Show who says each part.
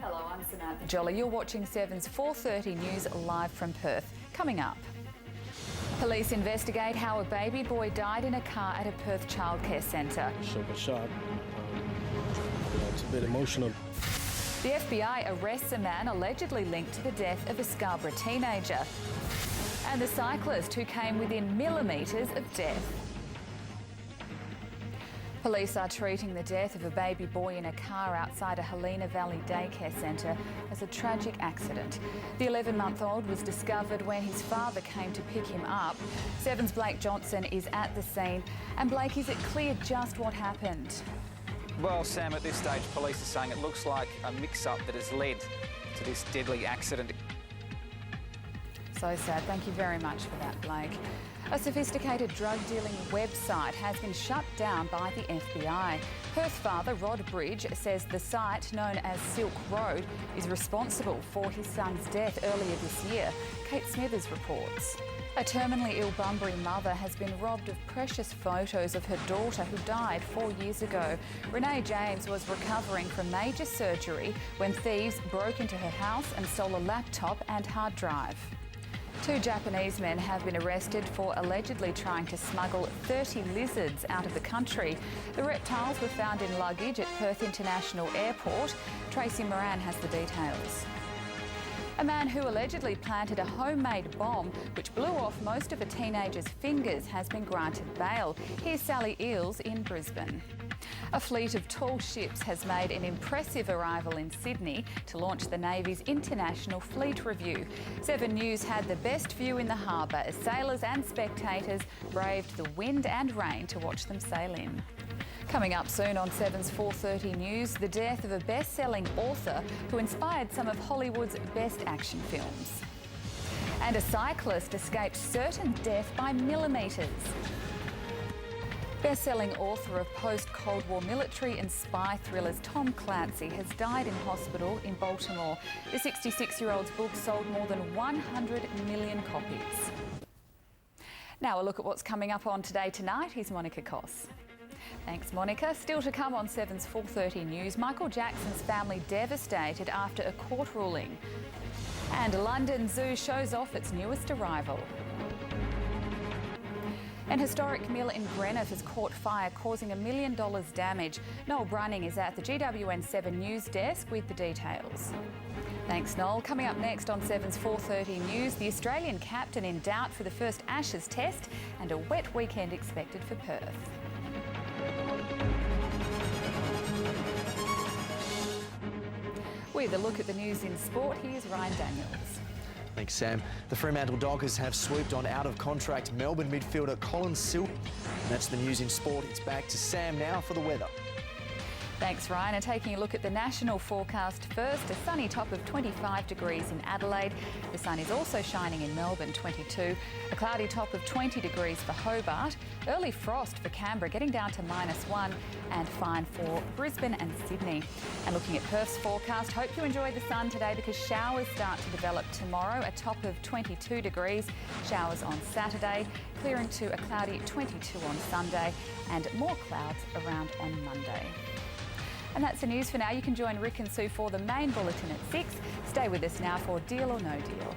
Speaker 1: Hello, I'm Samantha Jolly. You're watching 7's 4:30 News live from Perth. Coming up. Police investigate how a baby boy died in a car at a Perth childcare centre.
Speaker 2: Shock. It's a bit emotional.
Speaker 1: The FBI arrests a man allegedly linked to the death of a Scarborough teenager. And the cyclist who came within millimetres of death. Police are treating the death of a baby boy in a car outside a Helena Valley daycare centre as a tragic accident. The 11-month-old was discovered when his father came to pick him up. 7's Blake Johnson is at the scene. And Blake, is it clear just what happened?
Speaker 3: Well, Sam, at this stage, police are saying it looks like a mix-up that has led to this deadly accident.
Speaker 1: So sad. Thank you very much for that, Blake. A sophisticated drug-dealing website has been shut down by the FBI. Perth father Rod Bridge says the site, known as Silk Road, is responsible for his son's death earlier this year. Kate Smithers reports. A terminally ill Bunbury mother has been robbed of precious photos of her daughter who died 4 years ago. Renee James was recovering from major surgery when thieves broke into her house and stole a laptop and hard drive. 2 Japanese men have been arrested for allegedly trying to smuggle 30 lizards out of the country. The reptiles were found in luggage at Perth International Airport. Tracy Moran has the details. A man who allegedly planted a homemade bomb which blew off most of a teenager's fingers has been granted bail. Here's Sally Eales in Brisbane. A fleet of tall ships has made an impressive arrival in Sydney to launch the Navy's International Fleet Review. 7 News had the best view in the harbour as sailors and spectators braved the wind and rain to watch them sail in. Coming up soon on 7's 4:30 News, the death of a best-selling author who inspired some of Hollywood's best action films. And a cyclist escaped certain death by millimetres. Best-selling author of post-Cold War military and spy thrillers Tom Clancy has died in hospital in Baltimore. The 66-year-old's book sold more than 100 million copies. Now a look at what's coming up on Today Tonight. Here's Monica Koss. Thanks, Monica. Still to come on 7's 4:30 News, Michael Jackson's family devastated after a court ruling. And London Zoo shows off its newest arrival. An historic mill in Greenock has caught fire, causing $1 million damage. Noel Brunning is at the GWN 7 News desk with the details. Thanks, Noel. Coming up next on 7's 4:30 News, the Australian captain in doubt for the first Ashes test and a wet weekend expected for Perth. With a look at the news in sport, here's Ryan Daniels.
Speaker 4: Thanks, Sam. The Fremantle Dockers have swooped on out-of-contract Melbourne midfielder Colin Silk. And that's the news in sport. It's back to Sam now for the weather.
Speaker 1: Thanks, Ryan. And taking a look at the national forecast first, a sunny top of 25 degrees in Adelaide. The sun is also shining in Melbourne, 22. A cloudy top of 20 degrees for Hobart. Early frost for Canberra, getting down to -1, and fine for Brisbane and Sydney. And looking at Perth's forecast, hope you enjoy the sun today because showers start to develop tomorrow. A top of 22 degrees. Showers on Saturday, clearing to a cloudy 22 on Sunday, and more clouds around on Monday. And that's the news for now. You can join Rick and Sue for the main bulletin at 6. Stay with us now for Deal or No Deal.